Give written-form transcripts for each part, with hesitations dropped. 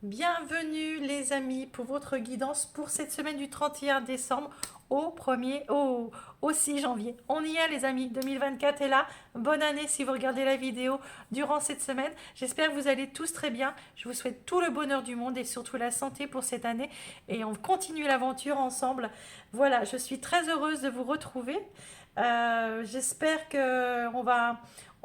Bienvenue les amis pour votre guidance pour cette semaine du 31 décembre au 6 janvier. On y est les amis, 2024 est là. Bonne année si vous regardez la vidéo durant cette semaine. J'espère que vous allez tous très bien. Je vous souhaite tout le bonheur du monde et surtout la santé pour cette année. Et on continue l'aventure ensemble. Voilà, je suis très heureuse de vous retrouver. J'espère que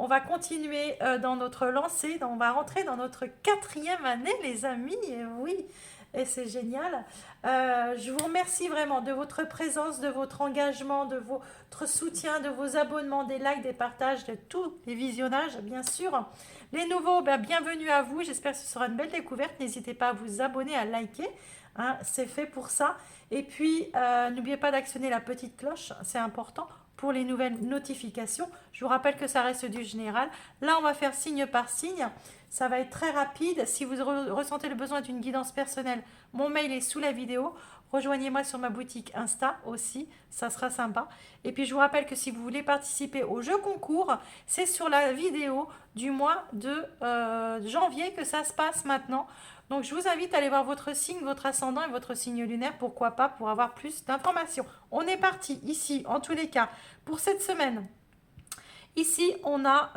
on va continuer dans notre lancée, on va rentrer dans notre quatrième année, les amis. Et oui, et c'est génial. Je vous remercie vraiment de votre présence, de votre engagement, de votre soutien, de vos abonnements, des likes, des partages, de tous les visionnages, bien sûr. Les nouveaux, ben, bienvenue à vous. J'espère que ce sera une belle découverte. N'hésitez pas à vous abonner, à liker. Hein, c'est fait pour ça. Et puis, n'oubliez pas d'actionner la petite cloche, c'est important pour les nouvelles notifications. Je vous rappelle que ça reste du général. Là, on va faire signe par signe. Ça va être très rapide. Si vous ressentez le besoin d'une guidance personnelle, mon mail est sous la vidéo. Rejoignez-moi sur ma boutique Insta aussi, ça sera sympa. Et puis je vous rappelle que si vous voulez participer au jeu concours, c'est sur la vidéo du mois de janvier que ça se passe maintenant. Donc je vous invite à aller voir votre signe, votre ascendant et votre signe lunaire, pourquoi pas, pour avoir plus d'informations. On est parti ici, en tous les cas, pour cette semaine. Ici, on a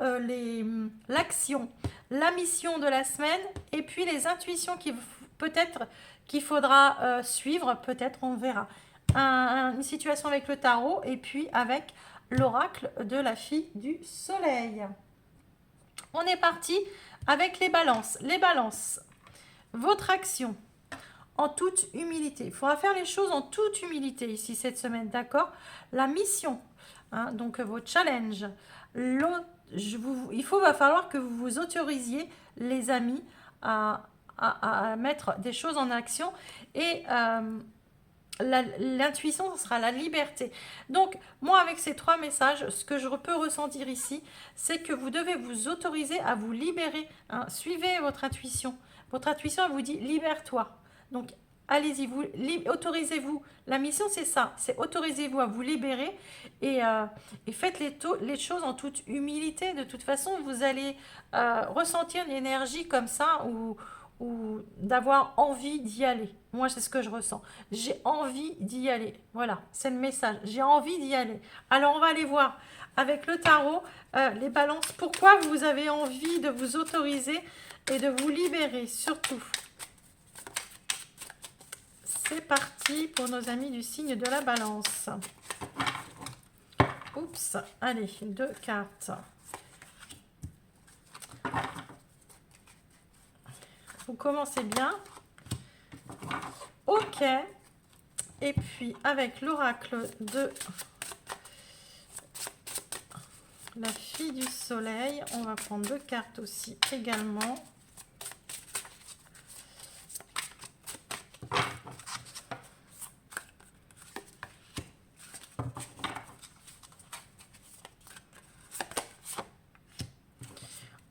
l'action, la mission de la semaine et puis les intuitions qui peut-être qu'il faudra suivre, peut-être on verra. Une situation avec le tarot et puis avec l'oracle de la fille du soleil. On est parti avec les balances. Les balances, votre action en toute humilité. Il faudra faire les choses en toute humilité ici cette semaine, d'accord? La mission, hein, donc vos challenges. Va falloir que vous vous autorisiez, les amis, à mettre des choses en action. Et l'intuition, ce sera la liberté. Donc, moi, avec ces trois messages, ce que je peux ressentir ici, c'est que vous devez vous autoriser à vous libérer. Hein. Suivez votre intuition. Votre intuition, elle vous dit libère-toi. Donc, allez-y, autorisez-vous. La mission, c'est ça. C'est autorisez-vous à vous libérer et faites les choses en toute humilité. De toute façon, vous allez ressentir une énergie comme ça ou d'avoir envie d'y aller. Moi, c'est ce que je ressens. J'ai envie d'y aller. Voilà, c'est le message. J'ai envie d'y aller. Alors, on va aller voir avec le tarot, les balances. Pourquoi vous avez envie de vous autoriser et de vous libérer, surtout. C'est parti pour nos amis du signe de la balance. Oups, allez, 2 cartes. Vous commencez bien. Ok. Et puis, avec l'oracle de la fille du soleil, on va prendre 2 cartes aussi également.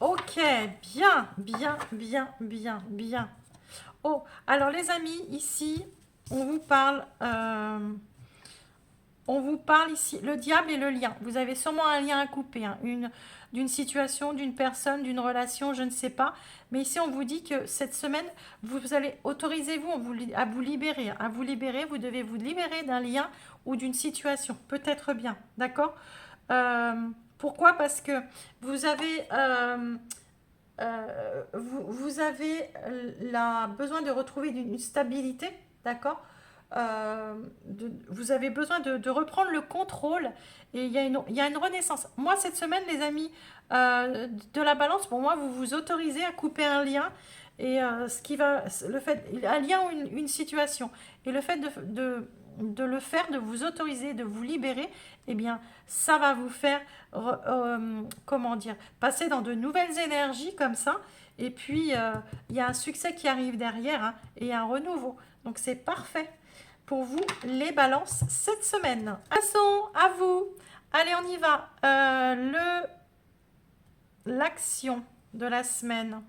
Ok, bien, bien, bien, bien, bien. Oh, alors les amis, ici, on vous parle ici, le diable et le lien. Vous avez sûrement un lien à couper, hein, d'une situation, d'une personne, d'une relation, je ne sais pas. Mais ici, on vous dit que cette semaine, vous allez autorisez-vous à vous libérer. À vous libérer, vous devez vous libérer d'un lien ou d'une situation. Peut-être bien, d'accord. Euh, Pourquoi? Parce que vous avez... vous avez besoin de retrouver une stabilité, d'accord. Vous avez besoin de reprendre le contrôle et il y a une renaissance. Moi, cette semaine, les amis, de la balance, pour moi, vous vous autorisez à couper un lien et un lien ou une situation. Et le fait de le faire, de vous autoriser, de vous libérer, eh bien, ça va vous faire, comment dire, passer dans de nouvelles énergies comme ça. Et puis, il y a un succès qui arrive derrière hein, et un renouveau. Donc, c'est parfait pour vous, les balances, cette semaine. Passons à vous. Allez, on y va. L'action de la semaine.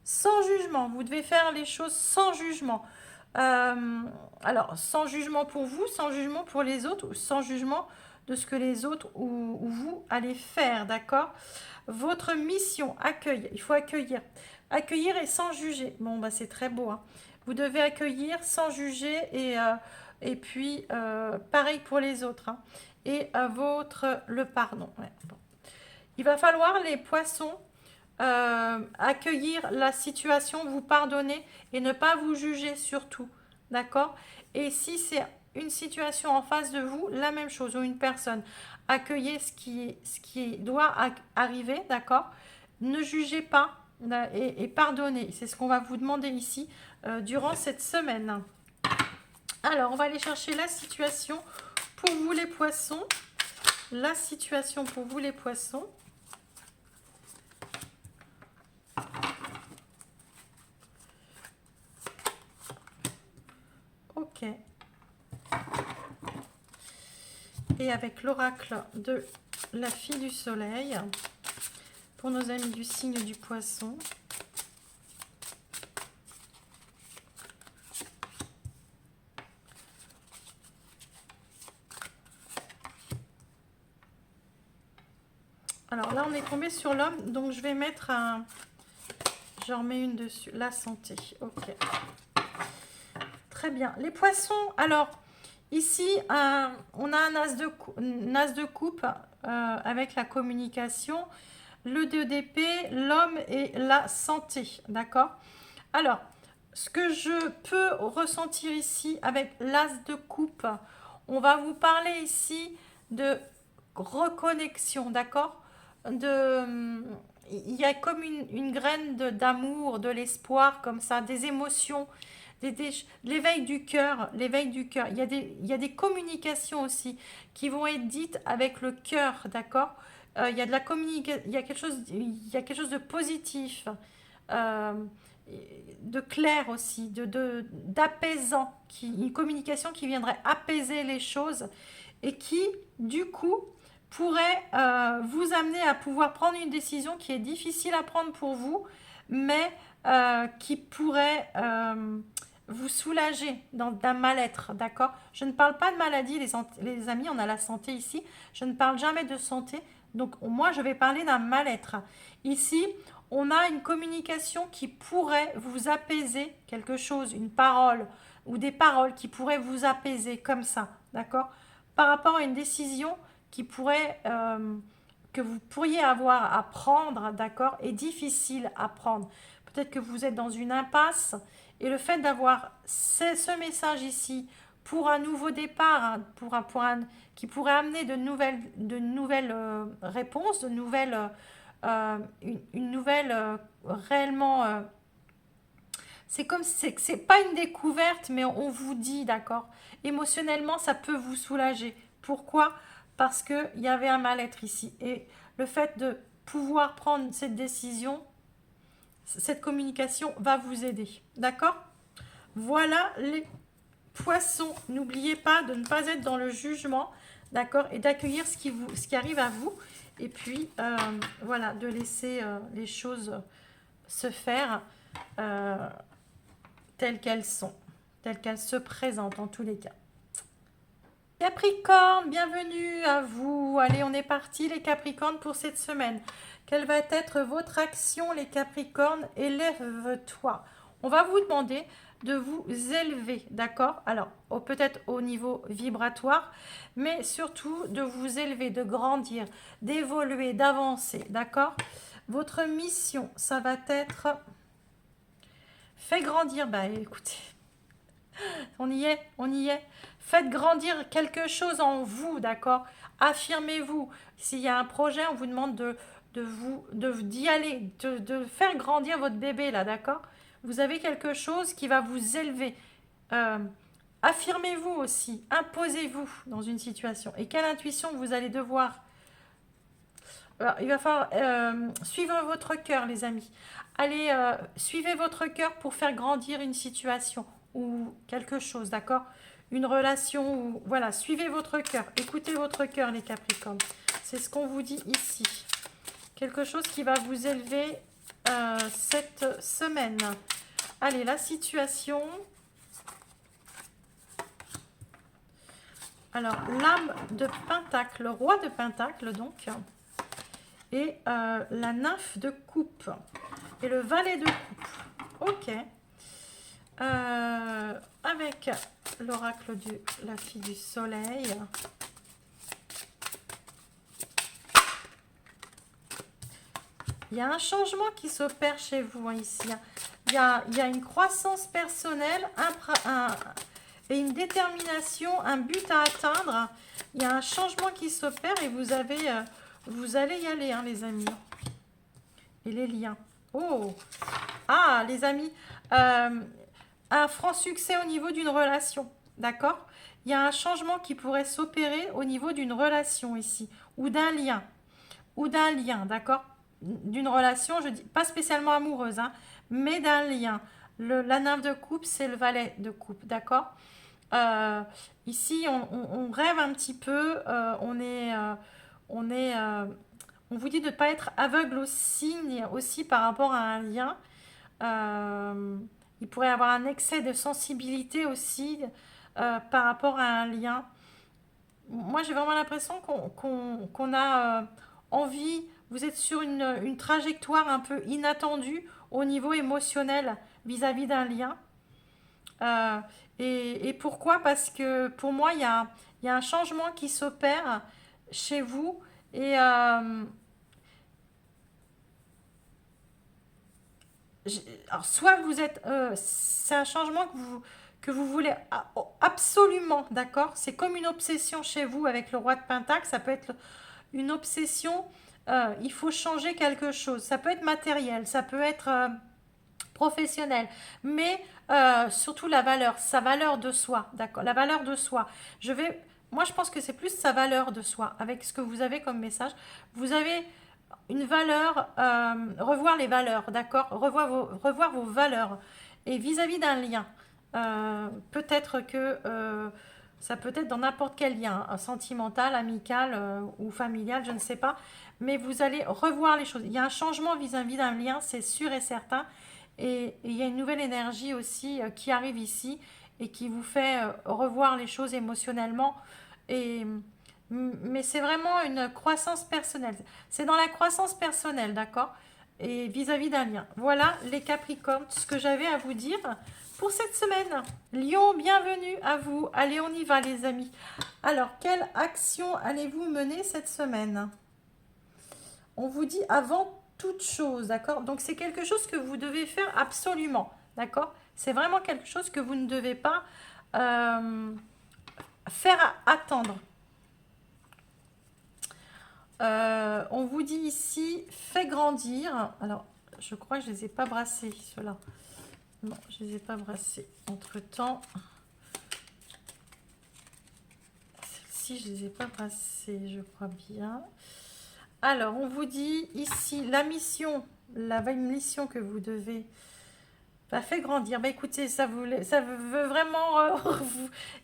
Sans jugement. Vous devez faire les choses sans jugement. Alors, sans jugement pour vous, sans jugement pour les autres, ou sans jugement de ce que les autres ou vous allez faire, d'accord. Votre mission, accueil, il faut accueillir. Accueillir et sans juger. Bon, bah c'est très beau, hein. Vous devez accueillir sans juger et puis pareil pour les autres, hein. Et le pardon. Ouais, bon. Il va falloir les poissons accueillir la situation, vous pardonner et ne pas vous juger surtout. D'accord? Et si c'est une situation en face de vous, la même chose, ou une personne, accueillez ce qui doit arriver, d'accord? Ne jugez pas et pardonnez. C'est ce qu'on va vous demander ici durant cette semaine. Alors, on va aller chercher la situation pour vous les poissons. La situation pour vous les poissons. Ok. Et avec l'oracle de la fille du soleil, pour nos amis du signe du poisson. Alors là, on est tombé sur l'homme, donc je vais mettre un... Je remets une dessus. La santé. Ok. Très bien. Les poissons, alors, ici, on a un as de coupe avec la communication, le 2 d'épée, l'homme et la santé. D'accord? Alors, ce que je peux ressentir ici avec l'as de coupe, on va vous parler ici de reconnexion, d'accord? Il y a comme une graine d'amour, de l'espoir, comme ça, des émotions, l'éveil du cœur, l'éveil du cœur. Il y a des communications aussi qui vont être dites avec le cœur, d'accord? Il y a de la communication, il y a quelque chose de positif, euh, de clair aussi, d'apaisant, une communication qui viendrait apaiser les choses et qui, du coup, pourrait vous amener à pouvoir prendre une décision qui est difficile à prendre pour vous, mais qui pourrait vous soulager d'un mal-être, d'accord? Je ne parle pas de maladie, les amis, on a la santé ici. Je ne parle jamais de santé. Donc, moi, je vais parler d'un mal-être. Ici, on a une communication qui pourrait vous apaiser, quelque chose, une parole ou des paroles qui pourraient vous apaiser comme ça, d'accord? Par rapport à une décision qui pourrait, que vous pourriez avoir à prendre, d'accord, est difficile à prendre. Peut-être que vous êtes dans une impasse et le fait d'avoir ce message ici pour un nouveau départ, hein, qui pourrait amener de nouvelles réponses, une nouvelle réellement. C'est comme si c'est pas une découverte, mais on vous dit, d'accord. Émotionnellement, ça peut vous soulager. Pourquoi? Parce qu'il y avait un mal-être ici. Et le fait de pouvoir prendre cette décision, cette communication va vous aider. D'accord? Voilà les poissons. N'oubliez pas de ne pas être dans le jugement, d'accord? Et d'accueillir ce qui arrive à vous. Et puis, voilà, de laisser les choses se faire telles qu'elles sont, telles qu'elles se présentent en tous les cas. Capricorne, bienvenue à vous. Allez, on est parti les Capricornes pour cette semaine. Quelle va être votre action les Capricornes? Élève-toi. On va vous demander de vous élever, d'accord? Alors, peut-être au niveau vibratoire, mais surtout de vous élever, de grandir, d'évoluer, d'avancer, d'accord? Votre mission, ça va être... Fait grandir, bah écoutez, on y est, on y est. Faites grandir quelque chose en vous, d'accord? Affirmez-vous. S'il y a un projet, on vous demande d'y aller, de faire grandir votre bébé, là, d'accord? Vous avez quelque chose qui va vous élever. Euh, Affirmez-vous aussi. Imposez-vous dans une situation. Et quelle intuition vous allez devoir... Alors, il va falloir suivre votre cœur, les amis. Allez, suivez votre cœur pour faire grandir une situation ou quelque chose, d'accord? Une relation, ou voilà, suivez votre cœur, écoutez votre cœur, les Capricornes. C'est ce qu'on vous dit ici. Quelque chose qui va vous élever cette semaine. Allez, la situation. Alors, l'âme de Pentacle, le roi de Pentacle, donc, et la nymphe de coupe. et le valet de coupe. Ok. Avec l'oracle de la fille du soleil. Il y a un changement qui s'opère chez vous, hein, ici. Hein. Il y a une croissance personnelle et une détermination, un but à atteindre. Il y a un changement qui s'opère et vous allez y aller, hein, les amis. Et les liens. Oh! Ah, les amis, un franc succès au niveau d'une relation, d'accord? Il y a un changement qui pourrait s'opérer au niveau d'une relation ici, ou d'un lien, d'accord? D'une relation, je dis pas spécialement amoureuse, hein, mais d'un lien. La nymphe de coupe, c'est le valet de coupe, d'accord? Euh, Ici, on rêve un petit peu, on est, on vous dit de ne pas être aveugle aux signes aussi par rapport à un lien. Euh, il pourrait y avoir un excès de sensibilité aussi par rapport à un lien. Moi, j'ai vraiment l'impression qu'on a envie, vous êtes sur une trajectoire un peu inattendue au niveau émotionnel vis-à-vis d'un lien. Euh, et pourquoi? Parce que pour moi, il y a un changement qui s'opère chez vous. Et alors, soit vous êtes... c'est un changement que vous voulez absolument, d'accord? C'est comme une obsession chez vous avec le roi de Pentacle. Ça peut être une obsession. Il faut changer quelque chose. Ça peut être matériel, ça peut être professionnel, mais surtout la valeur, sa valeur de soi, d'accord? La valeur de soi. Moi, je pense que c'est plus sa valeur de soi avec ce que vous avez comme message. Vous avez une valeur, revoir les valeurs, d'accord? Revoir vos valeurs. Et vis-à-vis d'un lien, peut-être que ça peut être dans n'importe quel lien, sentimental, amical ou familial, je ne sais pas. Mais vous allez revoir les choses. Il y a un changement vis-à-vis d'un lien, c'est sûr et certain. Et il y a une nouvelle énergie aussi qui arrive ici et qui vous fait revoir les choses émotionnellement. Et mais c'est vraiment une croissance personnelle. C'est dans la croissance personnelle, d'accord? Et vis-à-vis d'un lien. Voilà les Capricornes, ce que j'avais à vous dire pour cette semaine. Lion, bienvenue à vous. Allez, on y va les amis. Alors, quelle action allez-vous mener cette semaine? On vous dit avant toute chose, d'accord? Donc c'est quelque chose que vous devez faire absolument, d'accord? C'est vraiment quelque chose que vous ne devez pas euh, faire attendre. On vous dit ici, fait grandir. Alors, je crois que je ne les ai pas brassés, ceux-là. Non, je ne les ai pas brassés. Entre-temps, celle-ci, je ne les ai pas brassés, je crois bien. Alors, on vous dit ici, la mission que vous devez... Ça fait grandir. Bah écoutez, ça veut vraiment...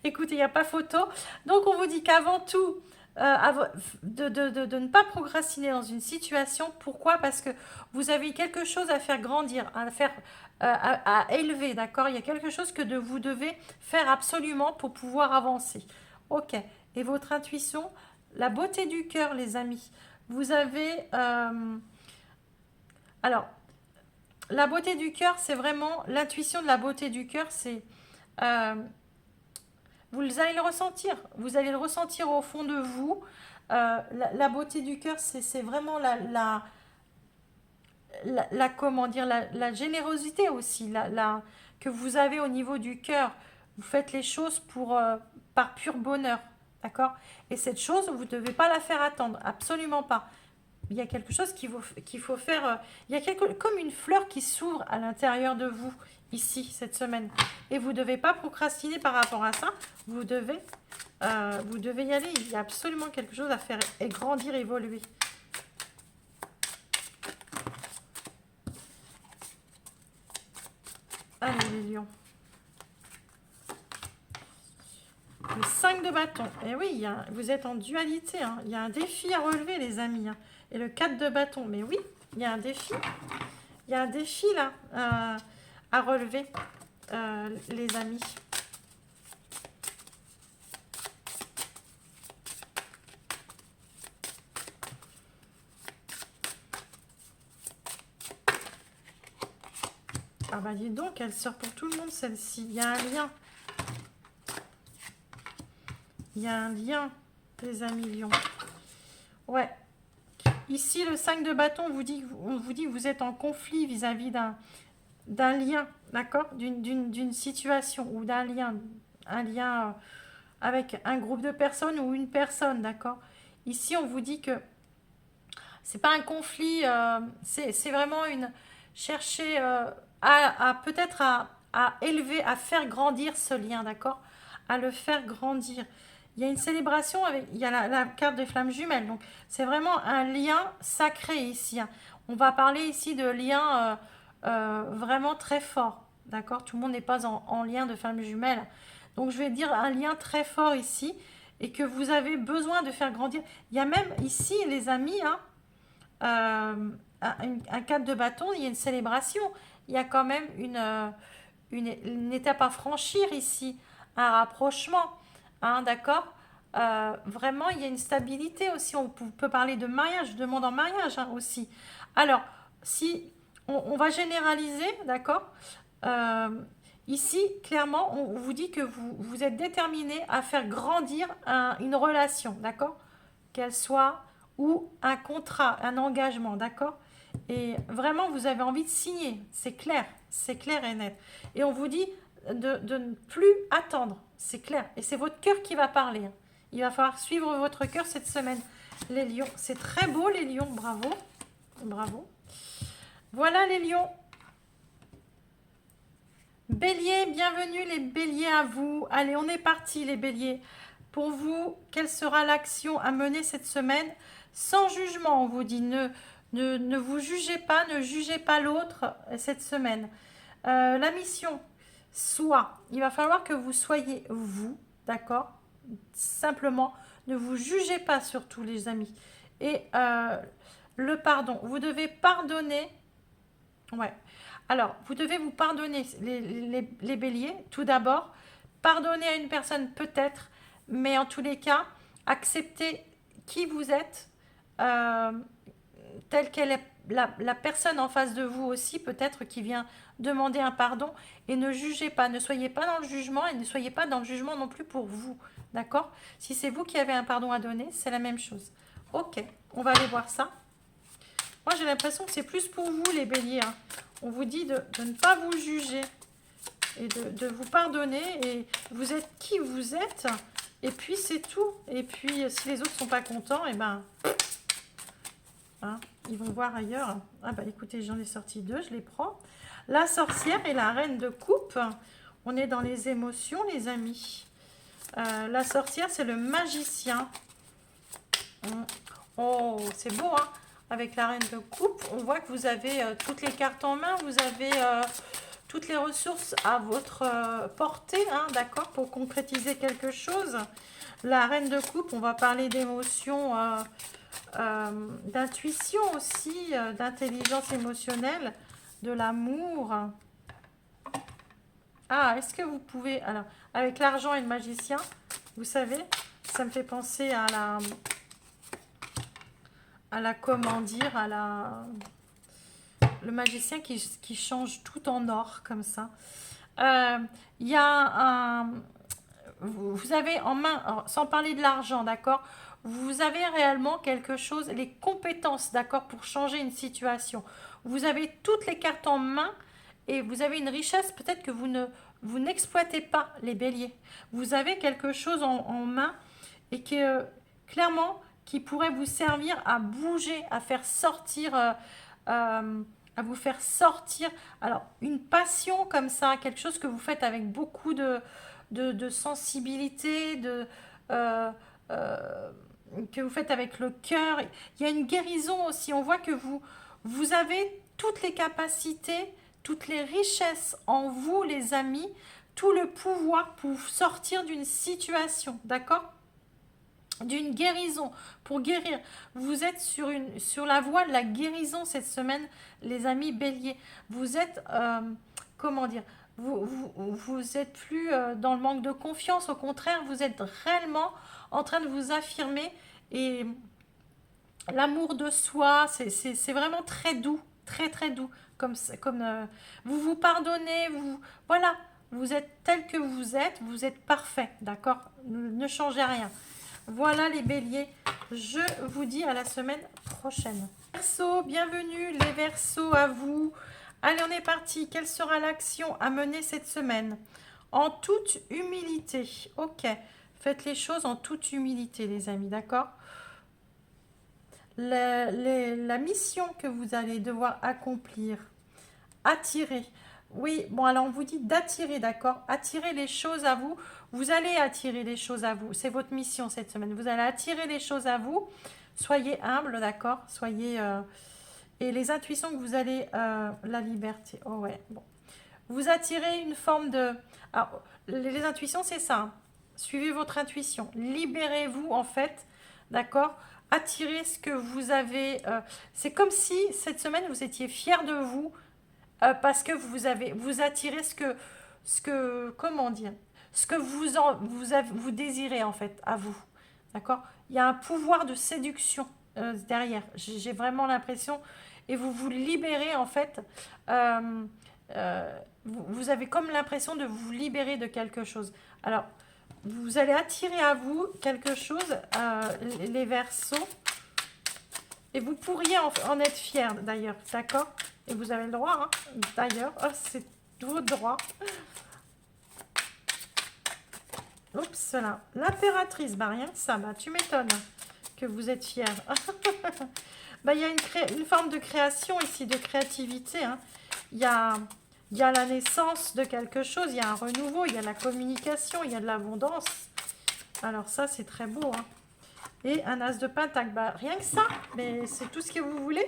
écoutez, il n'y a pas photo. Donc, on vous dit qu'avant tout, de ne pas procrastiner dans une situation. Pourquoi? Parce que vous avez quelque chose à faire grandir, à faire... à élever, d'accord? Il y a quelque chose que vous devez faire absolument pour pouvoir avancer. Ok. Et votre intuition, la beauté du cœur, les amis. Vous avez... alors, la beauté du cœur, c'est vraiment l'intuition de la beauté du cœur, c'est euh, vous allez le ressentir, vous allez le ressentir au fond de vous. La beauté du cœur, c'est vraiment comment dire, la générosité aussi, que vous avez au niveau du cœur. Vous faites les choses par pur bonheur, d'accord? Et cette chose, vous ne devez pas la faire attendre, absolument pas. Il y a quelque chose qu'il faut faire. Il y a comme une fleur qui s'ouvre à l'intérieur de vous, ici, cette semaine. Et vous ne devez pas procrastiner par rapport à ça. Vous devez y aller. Il y a absolument quelque chose à faire et grandir, évoluer. Allez, les lions. Le 5 de bâton. Et oui, vous êtes en dualité. Hein. Il y a un défi à relever, les amis. Hein. Et le 4 de bâton. Mais oui, il y a un défi. Il y a un défi, là, à relever, les amis. bah dis donc, elle sort pour tout le monde celle-ci. Il y a un lien. Il y a un lien, les amis Lion. Ouais. Ici, le 5 de bâton, on vous dit que vous êtes en conflit vis-à-vis d'un lien, d'accord, d'une situation ou d'un lien, un lien avec un groupe de personnes ou une personne, d'accord. Ici, on vous dit que c'est pas un conflit, c'est vraiment une chercher peut-être à élever, à faire grandir ce lien, d'accord, à le faire grandir. Il y a une célébration avec, il y a la carte des flammes jumelles, donc c'est vraiment un lien sacré ici, hein. On va parler ici de liens vraiment très forts, d'accord. Tout le monde n'est pas en lien de flammes jumelles, donc je vais dire un lien très fort ici et que vous avez besoin de faire grandir. Il y a même ici, les amis, hein, un cadre de bâton, il y a une célébration. Il y a quand même une étape à franchir ici, un rapprochement, hein, d'accord. Vraiment, il y a une stabilité aussi. On peut parler de mariage, de demande en mariage, hein, aussi. Alors, si on va généraliser, d'accord. Euh, Ici, clairement, on vous dit que vous êtes déterminé à faire grandir une relation, d'accord, qu'elle soit ou un contrat, un engagement, d'accord. Et vraiment, vous avez envie de signer, c'est clair et net. Et on vous dit de ne plus attendre, c'est clair. Et c'est votre cœur qui va parler, hein. Il va falloir suivre votre cœur cette semaine, les lions. C'est très beau, les lions, bravo. Bravo. Voilà, les lions. Bélier, bienvenue les béliers à vous. Allez, on est parti les béliers. Pour vous, quelle sera l'action à mener cette semaine? Sans jugement, on vous dit. Ne vous jugez pas, ne jugez pas l'autre cette semaine. La mission, soit, il va falloir que vous soyez vous, d'accord? Simplement, ne vous jugez pas surtout les amis. Et le pardon, vous devez pardonner. Ouais. Alors, vous devez vous pardonner, les béliers, tout d'abord. Pardonner à une personne peut-être, mais en tous les cas, accepter qui vous êtes, euh, telle qu'elle est, la personne en face de vous aussi, peut-être qui vient demander un pardon, et ne jugez pas, ne soyez pas dans le jugement, et ne soyez pas dans le jugement non plus pour vous, d'accord. Si c'est vous qui avez un pardon à donner, c'est la même chose. Ok, on va aller voir ça. Moi, j'ai l'impression que c'est plus pour vous, les béliers, hein. On vous dit de ne pas vous juger et de vous pardonner. Et vous êtes qui vous êtes. Et puis, c'est tout. Et puis, si les autres ne sont pas contents, eh ben, hein, ils vont voir ailleurs. Ah bah écoutez, j'en ai sorti deux, je les prends. La sorcière et la reine de coupe. On est dans les émotions, les amis. La sorcière, c'est le magicien. Oh, c'est beau, hein. Avec la reine de coupe, on voit que vous avez toutes les cartes en main, vous avez toutes les ressources à votre portée, hein, d'accord, pour concrétiser quelque chose. La reine de coupe, on va parler d'émotions, d'intuition aussi, d'intelligence émotionnelle, de l'amour. Ah, est-ce que vous pouvez... Alors, avec l'argent et le magicien, vous savez, ça me fait penser à comment dire, le magicien qui change tout en or, comme ça. Il y a vous avez en main, alors, sans parler de l'argent, d'accord, vous avez réellement quelque chose, les compétences, d'accord, pour changer une situation. Vous avez toutes les cartes en main et vous avez une richesse peut-être que vous n'exploitez pas, les béliers. Vous avez quelque chose en main et que clairement qui pourrait vous servir à bouger, à faire sortir, à vous faire sortir. Alors, une passion comme ça, quelque chose que vous faites avec beaucoup de sensibilité, euh, euh, que vous faites avec le cœur. Il y a une guérison aussi. On voit que vous avez toutes les capacités, toutes les richesses en vous, les amis, tout le pouvoir pour sortir d'une situation, d'accord? D'une guérison, pour guérir. Vous êtes sur la voie de la guérison cette semaine, les amis béliers. Vous êtes, comment dire, vous êtes plus dans le manque de confiance, au contraire, vous êtes réellement en train de vous affirmer et l'amour de soi, c'est vraiment très doux, très très doux. Vous vous pardonnez, voilà, vous êtes tel que vous êtes parfait, d'accord? Ne changez rien. Voilà les béliers, je vous dis à la semaine prochaine. Verseau, bienvenue les Verseaux à vous. Allez, on est parti. Quelle sera l'action à mener cette semaine? En toute humilité. Ok. Faites les choses en toute humilité, les amis, d'accord? La mission que vous allez devoir accomplir, attirer. Oui, bon, alors on vous dit d'attirer, d'accord? Attirer les choses à vous. Vous allez attirer les choses à vous. C'est votre mission cette semaine. Vous allez attirer les choses à vous. Soyez humble, d'accord? Soyez... et les intuitions que vous allez... la liberté. Oh ouais, bon. Vous attirez une forme de... Alors, les intuitions, c'est ça, hein. Suivez votre intuition. Libérez-vous, en fait, d'accord? Attirez ce que vous avez... c'est comme si, cette semaine, vous étiez fier de vous, parce que vous attirez comment dire, ce que vous désirez en fait à vous, d'accord? Il y a un pouvoir de séduction derrière. J'ai vraiment l'impression, et vous vous libérez en fait. euh, vous avez comme l'impression de vous libérer de quelque chose. Alors, vous allez attirer à vous quelque chose, les Verseaux, et vous pourriez en être fier d'ailleurs, d'accord? Et vous avez le droit, hein, d'ailleurs. Oh, c'est votre droit. Oups, là. L'impératrice, bah rien que ça, bah tu m'étonnes que vous êtes fière. Bah, il y a une forme de création ici, de créativité, hein. Il y a, il y a la naissance de quelque chose, il y a un renouveau, il y a la communication, il y a de l'abondance. Alors ça, c'est très beau, hein. Et un as de pentacle, bah rien que ça, mais c'est tout ce que vous voulez.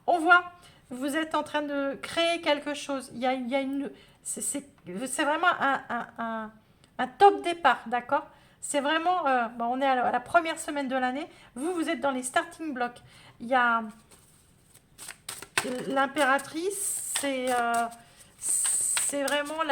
On voit, vous êtes en train de créer quelque chose. C'est vraiment un top départ, d'accord? C'est vraiment, bon, on est à la première semaine de l'année. Vous êtes dans les starting blocks. Il y a l'impératrice, c'est vraiment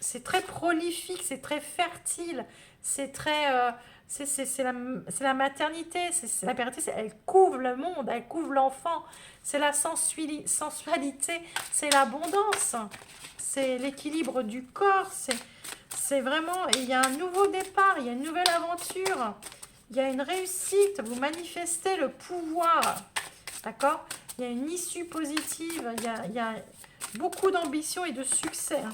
c'est très prolifique, c'est très fertile, c'est très, c'est la maternité, l'impératrice, elle couvre le monde, elle couvre l'enfant, c'est la sensualité, c'est l'abondance, c'est l'équilibre du corps, c'est vraiment, il y a un nouveau départ, il y a une nouvelle aventure, il y a une réussite, vous manifestez le pouvoir, d'accord? Il y a une issue positive, il y a beaucoup d'ambition et de succès, hein.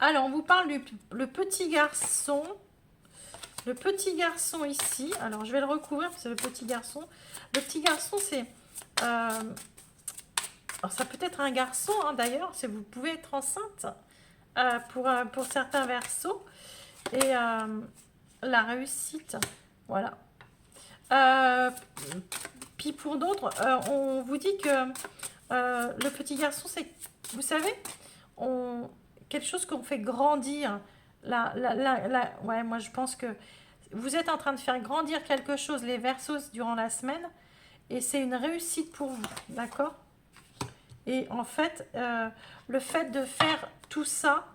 Alors, on vous parle le petit garçon. Le petit garçon ici. Alors, je vais le recouvrir, c'est le petit garçon. Le petit garçon, c'est... alors, ça peut être un garçon, hein, d'ailleurs. Vous pouvez être enceinte pour certains Verseaux. Et la réussite, voilà. Puis pour d'autres, on vous dit que le petit garçon, c'est... Vous savez, quelque chose qu'on fait grandir. Ouais, moi je pense que vous êtes en train de faire grandir quelque chose, les Verseaux, durant la semaine, et c'est une réussite pour vous, d'accord? Et en fait, le fait de faire tout ça,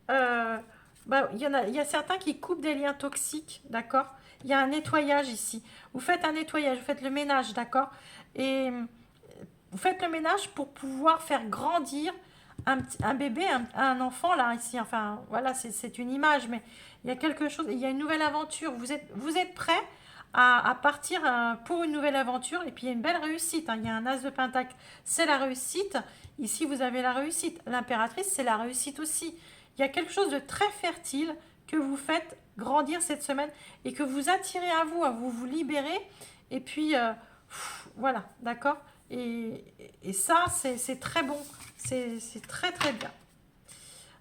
bah, il y a certains qui coupent des liens toxiques, d'accord? Il y a un nettoyage ici. Vous faites un nettoyage, vous faites le ménage, d'accord? Et vous faites le ménage pour pouvoir faire grandir un bébé, un enfant là, ici. Enfin, voilà, c'est une image, mais il y a quelque chose, il y a une nouvelle aventure. Vous êtes prêt à partir pour une nouvelle aventure, et puis il y a une belle réussite, hein. Il y a un as de pentacle, c'est la réussite. Ici, vous avez la réussite. L'impératrice, c'est la réussite aussi. Il y a quelque chose de très fertile que vous faites grandir cette semaine et que vous attirez à vous libérer. Et puis, voilà, d'accord? Et ça, c'est très bon. C'est très, très bien.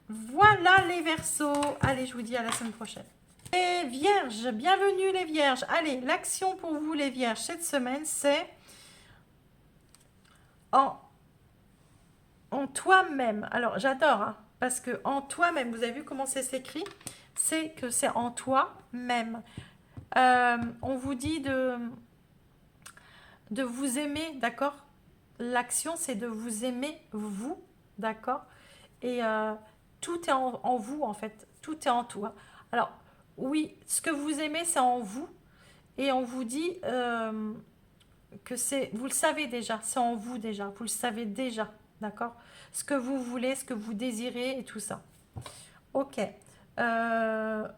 Voilà les Verseaux. Allez, je vous dis à la semaine prochaine. Les Vierges, bienvenue les Vierges. Allez, l'action pour vous les Vierges cette semaine, c'est en toi-même. Alors, j'adore, hein, parce que en toi-même, vous avez vu comment c'est s'écrit? C'est que c'est en toi-même. On vous dit de vous aimer, d'accord? L'action, c'est de vous aimer, vous, d'accord? Et tout est en vous, en fait. Tout est en toi. Alors, oui, ce que vous aimez, c'est en vous. Et on vous dit que c'est, vous le savez déjà, c'est en vous déjà, vous le savez déjà, d'accord? Ce que vous voulez, ce que vous désirez et tout ça. Ok. Euh,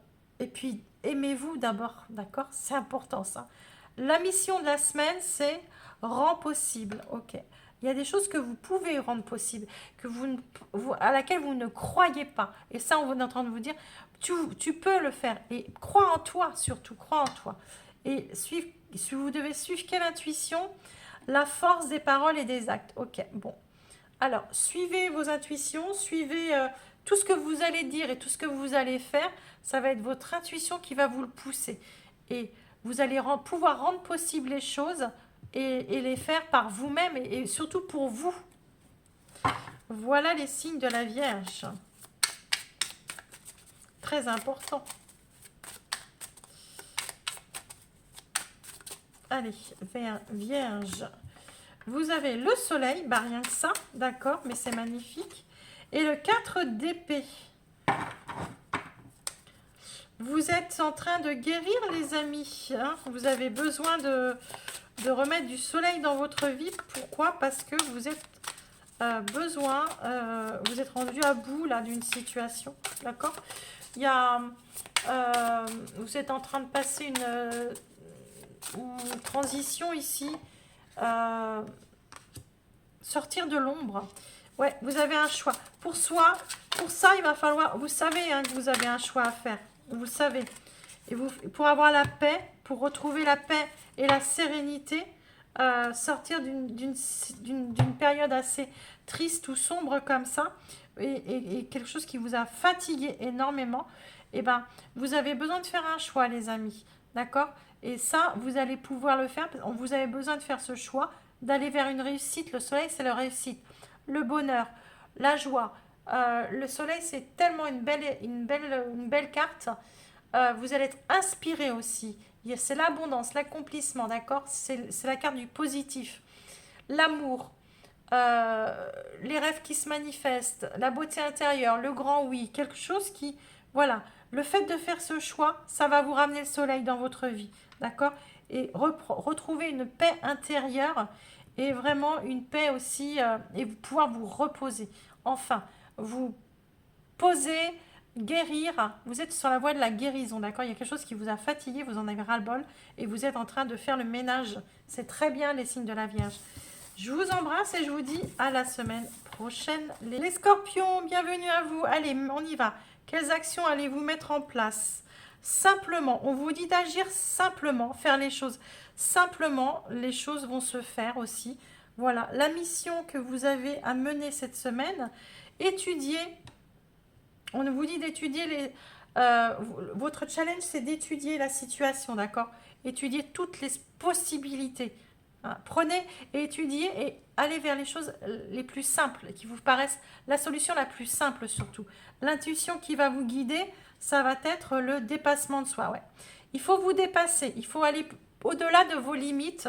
et puis, aimez-vous d'abord, d'accord? C'est important ça. La mission de la semaine, c'est rend possible. Ok. Il y a des choses que vous pouvez rendre possible, que à laquelle vous ne croyez pas. Et ça, on est en train de vous dire, tu peux le faire. Et crois en toi, surtout, crois en toi. Et si vous devez suivre quelle intuition? La force des paroles et des actes. Ok, bon. Alors, suivez vos intuitions, suivez tout ce que vous allez dire et tout ce que vous allez faire. Ça va être votre intuition qui va vous le pousser. Et vous allez pouvoir rendre possible les choses et les faire par vous-même et surtout pour vous. Voilà les signes de la Vierge. Très important. Allez, Vierge. Vous avez le soleil, bah rien que ça, d'accord, mais c'est magnifique. Et le 4 d'épée. Vous êtes en train de guérir, les amis. Hein, vous avez besoin de remettre du soleil dans votre vie. Pourquoi? Parce que vous êtes vous êtes rendu à bout là d'une situation, d'accord? Il y a, vous êtes en train de passer une transition ici. Sortir de l'ombre. Ouais, vous avez un choix. Pour ça, il va falloir... Vous savez hein, que vous avez un choix à faire. Vous le savez. Et pour avoir la paix, pour retrouver la paix et la sérénité, sortir d'une période assez triste ou sombre comme ça, et quelque chose qui vous a fatigué énormément, et ben, vous avez besoin de faire un choix, les amis. D'accord? Et ça, vous allez pouvoir le faire. Vous avez besoin de faire ce choix, d'aller vers une réussite. Le soleil, c'est la réussite. Le bonheur, la joie. Le soleil, c'est tellement une belle carte. Vous allez être inspiré aussi. C'est l'abondance, l'accomplissement, d'accord? C'est la carte du positif. L'amour, les rêves qui se manifestent, la beauté intérieure, le grand oui, quelque chose qui... Voilà, le fait de faire ce choix, ça va vous ramener le soleil dans votre vie, d'accord? Et retrouver une paix intérieure et vraiment une paix aussi, et pouvoir vous reposer. Enfin, vous poser, guérir. Vous êtes sur la voie de la guérison, d'accord? Il y a quelque chose qui vous a fatigué, vous en avez ras-le-bol et vous êtes en train de faire le ménage. C'est très bien les signes de la Vierge. Je vous embrasse et je vous dis à la semaine prochaine. Les scorpions, bienvenue à vous. Allez, on y va. Quelles actions allez-vous mettre en place? Simplement, on vous dit d'agir simplement, faire les choses simplement. Les choses vont se faire aussi. Voilà, la mission que vous avez à mener cette semaine, étudier. On vous dit d'étudier votre challenge, c'est d'étudier la situation, d'accord? Étudier toutes les possibilités. Hein. Prenez et étudiez et allez vers les choses les plus simples, qui vous paraissent la solution la plus simple surtout. L'intuition qui va vous guider, ça va être le dépassement de soi. Ouais. Il faut vous dépasser, il faut aller au-delà de vos limites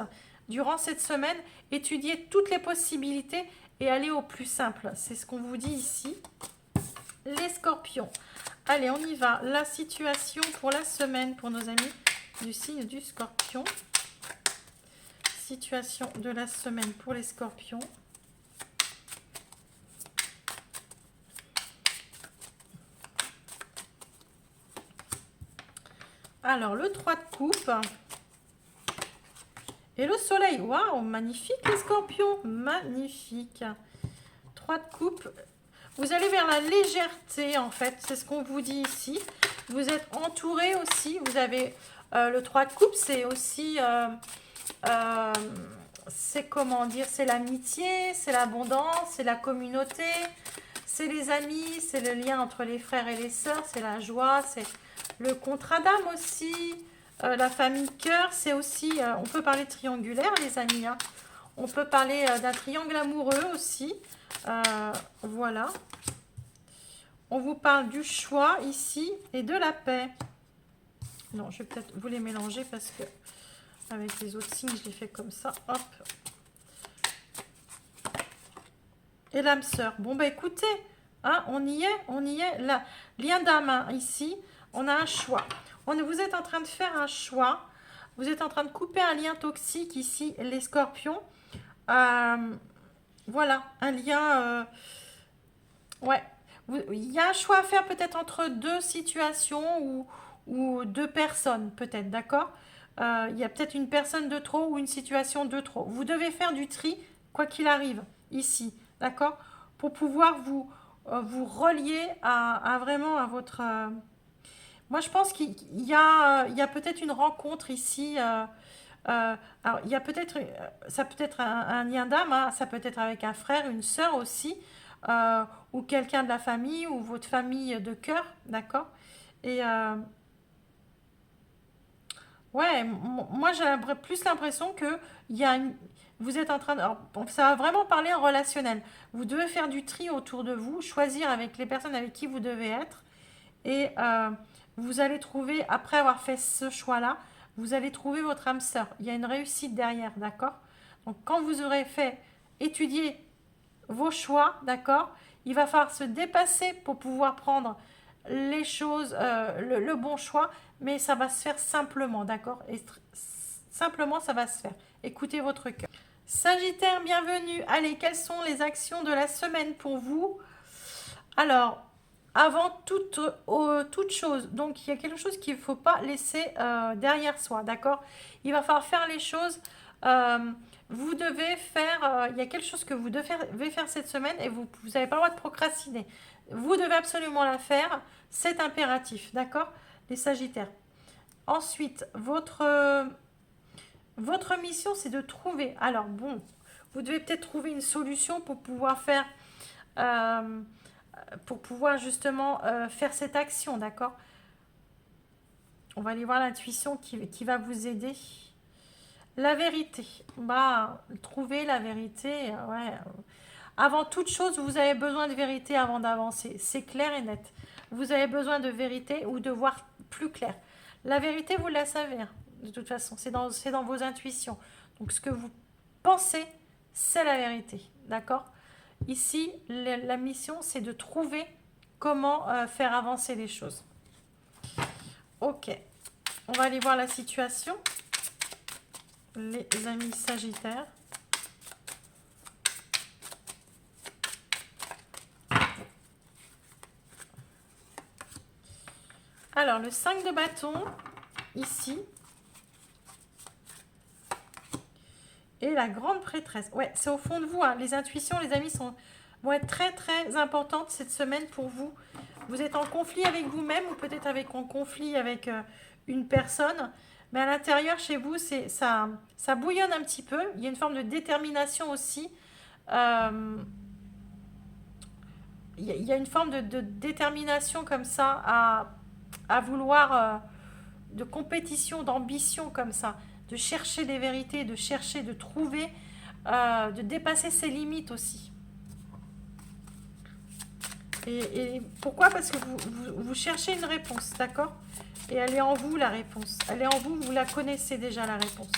durant cette semaine, étudier toutes les possibilités et aller au plus simple. C'est ce qu'on vous dit ici. Les scorpions. Allez, on y va. La situation pour la semaine pour nos amis du signe du scorpion. Situation de la semaine pour les scorpions. Alors, le 3 de coupe. Et le soleil. Waouh, magnifique les scorpions. Magnifique. 3 de coupe. Vous allez vers la légèreté, en fait. C'est ce qu'on vous dit ici. Vous êtes entouré aussi. Vous avez le 3 de coupe. C'est aussi... c'est comment dire, c'est l'amitié, c'est l'abondance, c'est la communauté, c'est les amis, c'est le lien entre les frères et les sœurs, c'est la joie, c'est le contrat d'âme aussi, la famille cœur, c'est aussi, on peut parler de triangulaire les amis, hein. On peut parler d'un triangle amoureux aussi, voilà. On vous parle du choix ici et de la paix. Non, je vais peut-être vous les mélanger parce que avec les autres signes, je les fais comme ça. Hop. Et l'âme sœur. Bon, bah écoutez, hein, on y est. Là, lien d'âme, hein, ici, on a un choix. Vous êtes en train de faire un choix. Vous êtes en train de couper un lien toxique ici, les scorpions. Euh, voilà, un lien... ouais. Il y a un choix à faire peut-être entre deux situations ou deux personnes, peut-être, d'accord? Il y a peut-être une personne de trop ou une situation de trop. Vous devez faire du tri, quoi qu'il arrive, ici, d'accord? Pour pouvoir vous relier vraiment à votre... moi, je pense qu'il y a peut-être une rencontre ici. Alors, il y a peut-être, ça peut être un lien d'âme, hein, ça peut être avec un frère, une sœur aussi, euh, ou quelqu'un de la famille, ou votre famille de cœur, d'accord? Et ouais, moi j'ai plus l'impression que il y a une, vous êtes en train de, alors, bon, ça va vraiment parler en relationnel. Vous devez faire du tri autour de vous, choisir avec les personnes avec qui vous devez être, et vous allez trouver, après avoir fait ce choix-là, vous allez trouver votre âme sœur. Il y a une réussite derrière, d'accord? Donc quand vous aurez fait étudier vos choix, d'accord? Il va falloir se dépasser pour pouvoir prendre les choses, le bon choix, mais ça va se faire simplement, d'accord? Et simplement, ça va se faire. Écoutez votre cœur. Sagittaire, bienvenue. Allez, quelles sont les actions de la semaine pour vous? Alors, avant toute chose, donc il y a quelque chose qu'il ne faut pas laisser derrière soi, d'accord? Il va falloir faire les choses. euh, vous devez faire, il y a quelque chose que vous devez faire cette semaine et vous n'avez pas le droit de procrastiner. Vous devez absolument la faire, c'est impératif, d'accord? Les Sagittaires. Ensuite, votre mission, c'est de trouver. Alors bon, vous devez peut-être trouver une solution euh, pour pouvoir justement faire cette action, d'accord? On va aller voir l'intuition qui va vous aider. La vérité. Bah, trouver la vérité, ouais. Avant toute chose, vous avez besoin de vérité avant d'avancer. C'est clair et net. Vous avez besoin de vérité ou de voir plus clair. La vérité, vous la savez, hein, de toute façon. C'est dans vos intuitions. Donc, ce que vous pensez, c'est la vérité. D'accord? Ici, la mission, c'est de trouver comment faire avancer les choses. Ok. On va aller voir la situation. Les amis Sagittaires. Alors, le 5 de bâton, ici. Et la grande prêtresse. Ouais, c'est au fond de vous, hein. Les intuitions, les amis, vont être très, très importantes cette semaine pour vous. Vous êtes en conflit avec vous-même ou peut-être en conflit avec une personne. Mais à l'intérieur, chez vous, ça bouillonne un petit peu. Il y a une forme de détermination aussi. Euh, il y a une forme de détermination comme ça à vouloir, de compétition, d'ambition comme ça, de chercher des vérités, de chercher, de trouver, de dépasser ses limites aussi. Et pourquoi? Parce que vous cherchez une réponse, d'accord? Et elle est en vous, la réponse. Elle est en vous, vous la connaissez déjà, la réponse.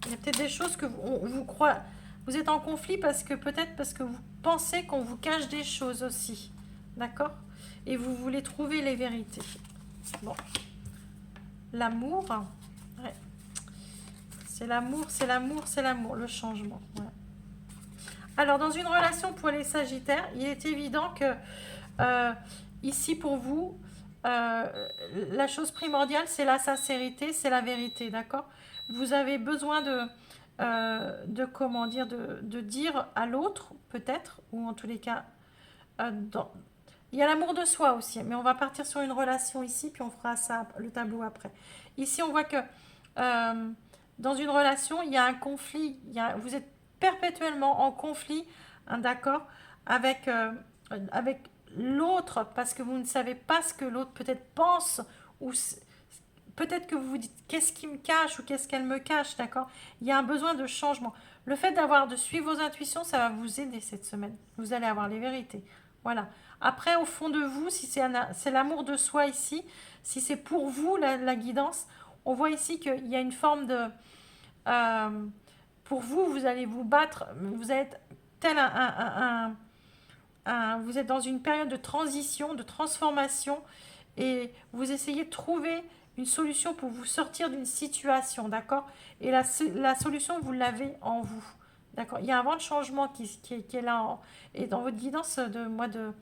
Il y a peut-être des choses que vous croyez. Vous êtes en conflit peut-être parce que vous pensez qu'on vous cache des choses aussi. D'accord? Et vous voulez trouver les vérités. Bon. L'amour. Ouais. C'est l'amour, c'est l'amour, c'est l'amour. Le changement. Ouais. Alors, dans une relation pour les Sagittaires, il est évident que ici, pour vous, la chose primordiale, c'est la sincérité, c'est la vérité, d'accord? Vous avez besoin comment dire, de dire à l'autre, peut-être, ou en tous les cas, il y a l'amour de soi aussi, mais on va partir sur une relation ici, puis on fera ça, le tableau après. Ici, on voit que euh, dans une relation, il y a un conflit, vous êtes perpétuellement en conflit, hein, d'accord, avec l'autre, parce que vous ne savez pas ce que l'autre peut-être pense, ou peut-être que vous vous dites qu'est-ce qui me cache ou qu'est-ce qu'elle me cache, d'accord? Il y a un besoin de changement. Le fait de suivre vos intuitions, ça va vous aider cette semaine. Vous allez avoir les vérités. Voilà. Après, au fond de vous, si c'est l'amour de soi ici, si c'est pour vous la guidance, on voit ici qu'il y a une forme de... euh, pour vous, vous allez vous battre, vous êtes tel vous êtes dans une période de transition, de transformation, et vous essayez de trouver une solution pour vous sortir d'une situation, d'accord? Et la solution, vous l'avez en vous, d'accord? Il y a un vent de changement qui est là, et dans votre guidance de mois de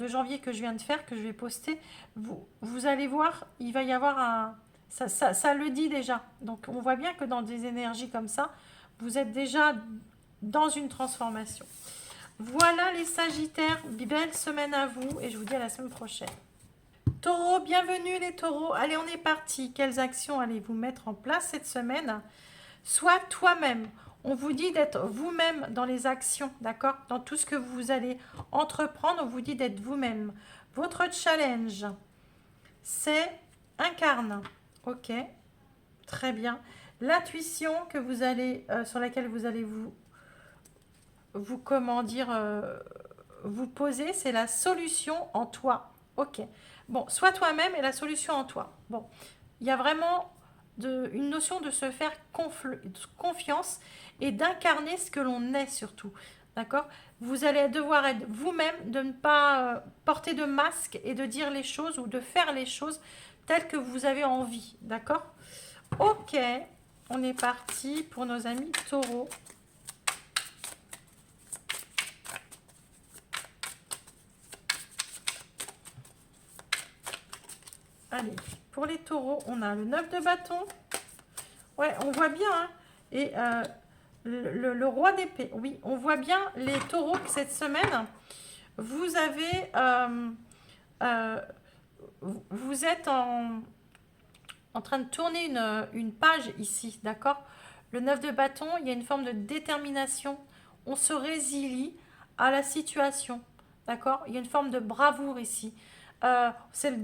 janvier que je viens de faire, que je vais poster, vous allez voir, il va y avoir un... Ça le dit déjà. Donc on voit bien que dans des énergies comme ça, vous êtes déjà dans une transformation. Voilà les Sagittaires, belle semaine à vous et je vous dis à la semaine prochaine. Taureau, bienvenue les taureaux. Allez, on est parti. Quelles actions allez-vous mettre en place cette semaine? Sois toi-même. On vous dit d'être vous-même dans les actions, d'accord? Dans tout ce que vous allez entreprendre, on vous dit d'être vous-même. Votre challenge, c'est incarne. Ok, très bien. L'intuition que vous allez, sur laquelle vous allez comment dire, vous poser, c'est la solution en toi. Ok. Bon, sois toi-même et la solution en toi. Bon, il y a vraiment une notion de se faire confiance et d'incarner ce que l'on est surtout. D'accord? Vous allez devoir être vous-même, de ne pas porter de masque et de dire les choses ou de faire les choses telles que vous avez envie. D'accord? Ok, on est parti pour nos amis taureaux. Allez, pour les taureaux, on a le 9 de bâton. Ouais, on voit bien. Hein, et le roi d'épée. Oui, on voit bien les taureaux que cette semaine, vous avez... vous êtes en train de tourner une page ici, d'accord? Le 9 de bâton, il y a une forme de détermination. On se résilie à la situation, d'accord? Il y a une forme de bravoure ici. C'est le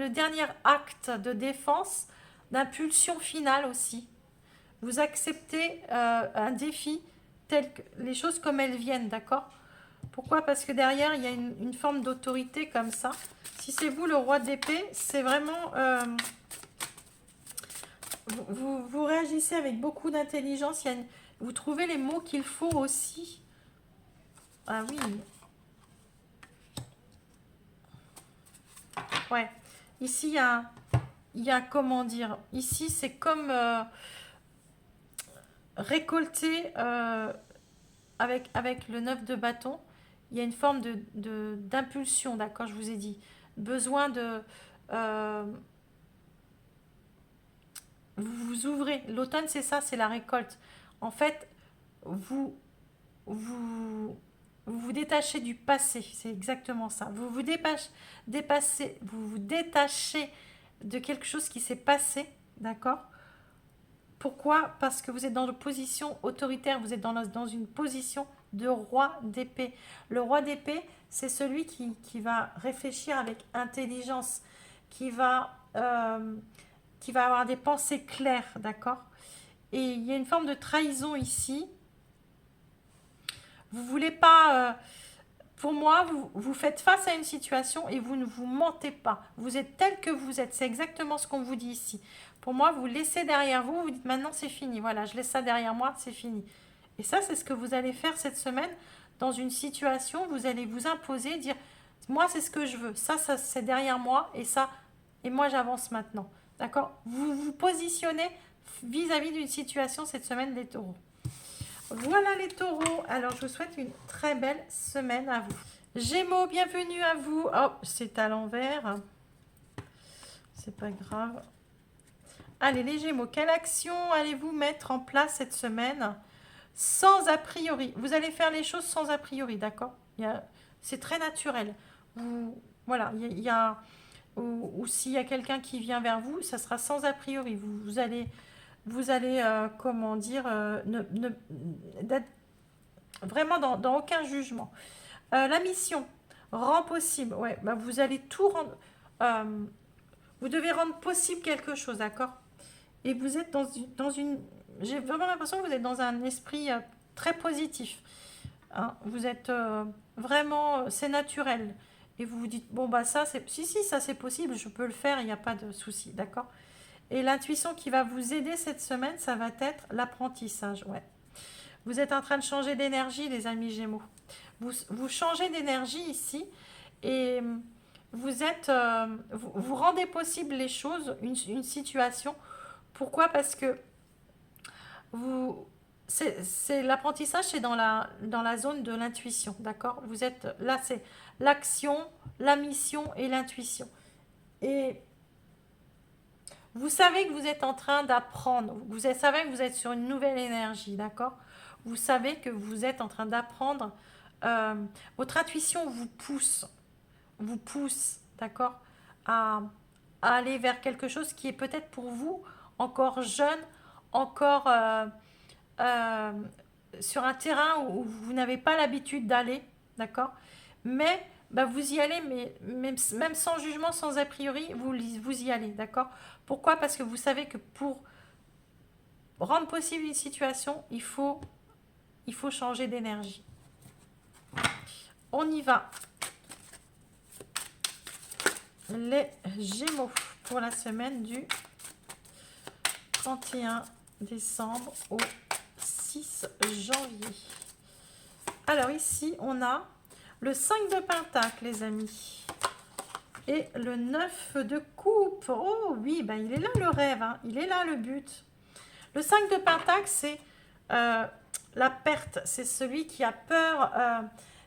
dernier acte de défense, d'impulsion finale aussi. Vous acceptez un défi tel que les choses comme elles viennent, d'accord? Pourquoi? Parce que derrière, il y a une forme d'autorité comme ça. Si c'est vous, le roi d'épée, c'est vraiment... vous réagissez avec beaucoup d'intelligence. Vous trouvez les mots qu'il faut aussi. Ah oui. Ouais. Ici, il y a comment dire? Ici, c'est comme récolter avec le 9 de bâton. Il y a une forme d'impulsion, d'accord, je vous ai dit. Besoin de... vous ouvrez. L'automne, c'est ça, c'est la récolte. En fait, vous vous, vous détachez du passé. C'est exactement ça. Vous vous détachez de quelque chose qui s'est passé, d'accord? Pourquoi? Parce que vous êtes dans une position autoritaire, vous êtes dans une position de roi d'épée. Le roi d'épée, c'est celui qui va réfléchir avec intelligence, qui va avoir des pensées claires, d'accord? Et il y a une forme de trahison ici. Vous voulez pas... pour moi, vous faites face à une situation et vous ne vous mentez pas. Vous êtes tel que vous êtes. C'est exactement ce qu'on vous dit ici. Pour moi, vous laissez derrière vous. Vous dites maintenant c'est fini. Voilà, je laisse ça derrière moi, c'est fini. Et ça, c'est ce que vous allez faire cette semaine dans une situation. Vous allez vous imposer, dire moi, c'est ce que je veux. Ça c'est derrière moi et ça. Et moi, j'avance maintenant. D'accord? Vous vous positionnez vis-à-vis d'une situation cette semaine des taureaux. Voilà les taureaux. Alors, je vous souhaite une très belle semaine à vous. Gémeaux, bienvenue à vous. Oh, c'est à l'envers. C'est pas grave. Allez, les Gémeaux, quelle action allez-vous mettre en place cette semaine sans a priori? Vous allez faire les choses sans a priori, d'accord? C'est très naturel. Voilà, ou s'il y a quelqu'un qui vient vers vous, ça sera sans a priori. Vous allez comment dire, d'être vraiment dans aucun jugement. La mission rend possible. Ouais, bah vous allez tout rendre. Vous devez rendre possible quelque chose, d'accord? Et vous êtes dans une. J'ai vraiment l'impression que vous êtes dans un esprit très positif. Hein. Vous êtes vraiment. C'est naturel. Et vous vous dites, bon, bah ça, c'est. Si, ça c'est possible, je peux le faire, il n'y a pas de souci, d'accord? Et l'intuition qui va vous aider cette semaine, ça va être l'apprentissage. Ouais. Vous êtes en train de changer d'énergie, les amis Gémeaux. Vous changez d'énergie ici et vous êtes, vous rendez possible les choses, une situation. Pourquoi? Parce que vous, c'est l'apprentissage, c'est dans la zone de l'intuition, d'accord? Vous êtes là, c'est l'action, la mission et l'intuition. Et vous savez que vous êtes en train d'apprendre, savez que vous êtes sur une nouvelle énergie, d'accord? Vous savez que vous êtes en train d'apprendre. euh, Votre intuition vous pousse, d'accord, à, à aller vers quelque chose qui est peut-être pour vous encore jeune, encore euh, sur un terrain où vous n'avez pas l'habitude d'aller, d'accord? Mais bah, vous y allez, mais même sans jugement, sans a priori, vous y allez, d'accord? Pourquoi? Parce que vous savez que pour rendre possible une situation, il faut changer d'énergie. On y va. Les Gémeaux pour la semaine du 31 décembre au 6 janvier. Alors ici, on a le 5 de Pentacle, les amis. Et le 9 de coupe. Oh oui, ben il est là le rêve, hein. Il est là le but. Le 5 de Pentacle, c'est la perte. C'est celui qui a peur.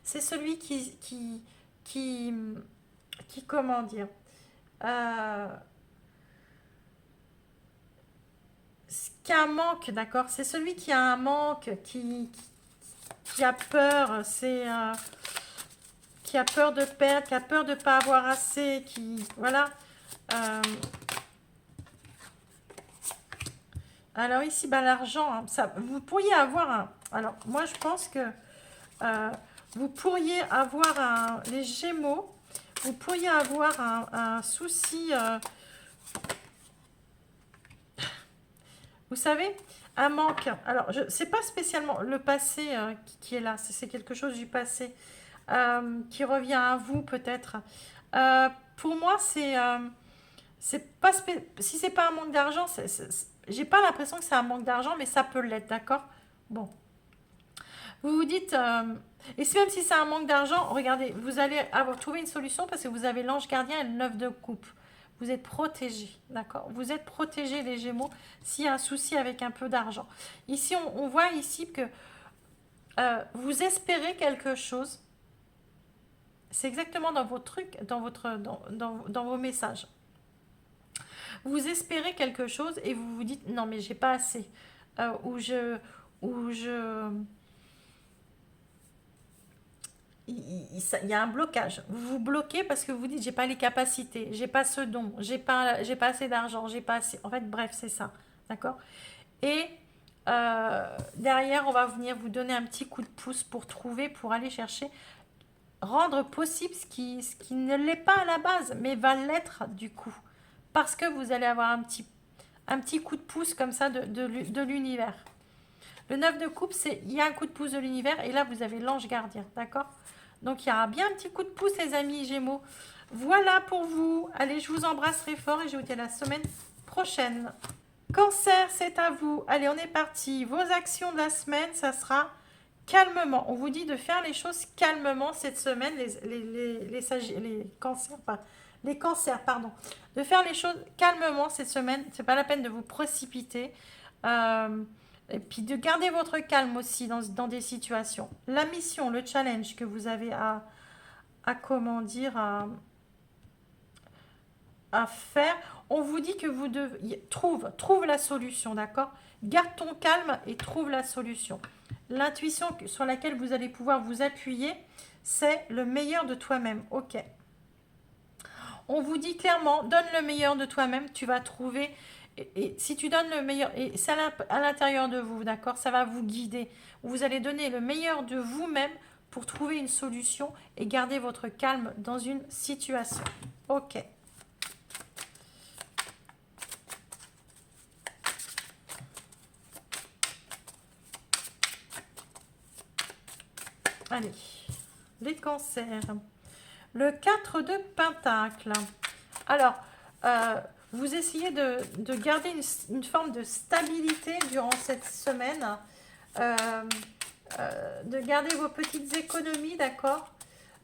C'est celui qui, comment dire, euh, qui a un manque, d'accord? C'est celui qui a un manque, qui a peur. C'est qui a peur de perdre, qui a peur de ne pas avoir assez, qui... Voilà. Euh, alors ici, bah, l'argent, hein, ça, vous pourriez avoir un... Alors, moi, je pense que vous pourriez avoir les Gémeaux, vous pourriez avoir un souci... vous savez, un manque. Alors, c'est pas spécialement le passé qui est là, c'est quelque chose du passé qui revient à vous peut-être. Pour moi, c'est pas si c'est pas un manque d'argent, j'ai pas l'impression que c'est un manque d'argent, mais ça peut l'être, d'accord? Bon, vous vous dites, et même si c'est un manque d'argent, regardez, vous allez avoir trouvé une solution parce que vous avez l'ange gardien et le 9 de coupe. Vous êtes protégé, d'accord? Vous êtes protégé, les Gémeaux, s'il y a un souci avec un peu d'argent. Ici, on voit ici que vous espérez quelque chose. C'est exactement dans vos trucs, dans vos messages. Vous espérez quelque chose et vous vous dites non mais j'ai pas assez. Ou ou je, il y a un blocage. Vous vous bloquez parce que vous dites j'ai pas les capacités, j'ai pas ce don, j'ai pas assez d'argent, j'ai pas assez. En fait, bref, c'est ça, d'accord. Et derrière, on va venir vous donner un petit coup de pouce pour trouver, pour aller chercher, rendre possible ce qui ne l'est pas à la base, mais va l'être du coup. Parce que vous allez avoir un petit coup de pouce comme ça de l'univers. Le 9 de coupe, c'est il y a un coup de pouce de l'univers et là vous avez l'ange gardien, d'accord? Donc il y aura bien un petit coup de pouce les amis Gémeaux. Voilà pour vous. Allez, je vous embrasse très fort et je vous dis à la semaine prochaine. Cancer, c'est à vous. Allez, on est parti. Vos actions de la semaine, ça sera calmement. On vous dit de faire les choses calmement cette semaine, les cancers, les cancers, pardon. De faire les choses calmement cette semaine. C'est pas la peine de vous précipiter. Et puis de garder votre calme aussi dans des situations. La mission, le challenge que vous avez comment dire, à faire, on vous dit que vous devez... Trouve la solution, d'accord? Garde ton calme et trouve la solution. L'intuition sur laquelle vous allez pouvoir vous appuyer, c'est le meilleur de toi-même. Ok. On vous dit clairement, donne le meilleur de toi-même, tu vas trouver... Et si tu donnes le meilleur, et c'est à l'intérieur de vous, d'accord? Ça va vous guider. Vous allez donner le meilleur de vous-même pour trouver une solution et garder votre calme dans une situation. Ok. Allez, les cancers. Le 4 de Pentacle. Alors, vous essayez de garder une forme de stabilité durant cette semaine, de garder vos petites économies, d'accord?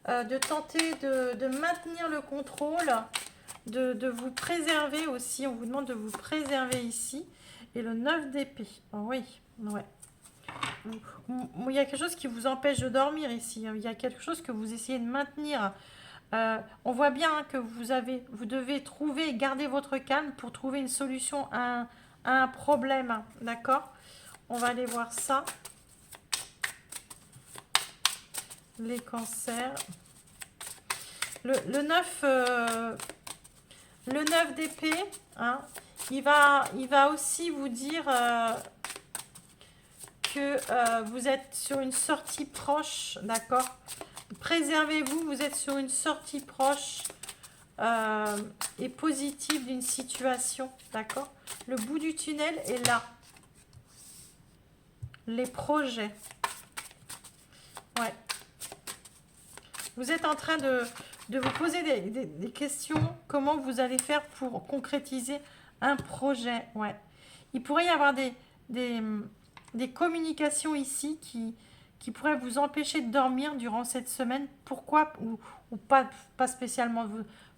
de tenter de maintenir le contrôle, de vous préserver aussi. On vous demande de vous préserver ici. Et le 9 d'épée. Oh oui, ouais. Il y a quelque chose qui vous empêche de dormir ici. Il y a quelque chose que vous essayez de maintenir. On voit bien hein, que vous devez trouver et garder votre calme pour trouver une solution à un problème. D'accord? On va aller voir ça. Les cancers. Le 9, le 9 d'épée, hein, il va aussi vous dire que vous êtes sur une sortie proche, d'accord? Préservez-vous, vous êtes sur une sortie proche et positive d'une situation, d'accord? Le bout du tunnel est là. Les projets. Ouais. Vous êtes en train de vous poser des questions. Comment vous allez faire pour concrétiser un projet? Ouais. Il pourrait y avoir des communications ici qui pourraient vous empêcher de dormir durant cette semaine. Pourquoi? Ou pas spécialement.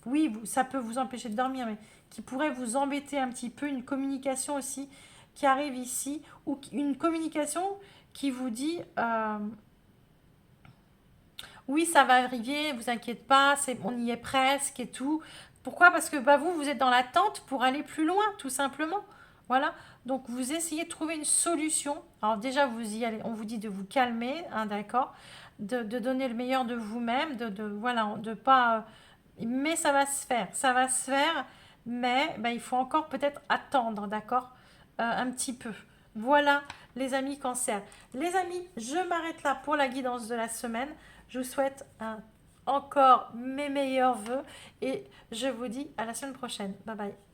Oui, ça peut vous empêcher de dormir, mais qui pourrait vous embêter un petit peu. Une communication aussi qui arrive ici. Ou une communication qui vous dit... oui, ça va arriver, vous inquiétez pas, on y est presque et tout. Pourquoi? Parce que bah, vous êtes dans l'attente pour aller plus loin, tout simplement. Voilà. Donc, vous essayez de trouver une solution. Alors, déjà, vous y allez, on vous dit de vous calmer, hein, d'accord? De donner le meilleur de vous-même, voilà, de pas. Mais ça va se faire, ça va se faire, mais bah, il faut encore peut-être attendre, d'accord? Un petit peu. Voilà, les amis cancer. Les amis, je m'arrête là pour la guidance de la semaine. Je vous souhaite encore mes meilleurs vœux et je vous dis à la semaine prochaine. Bye bye.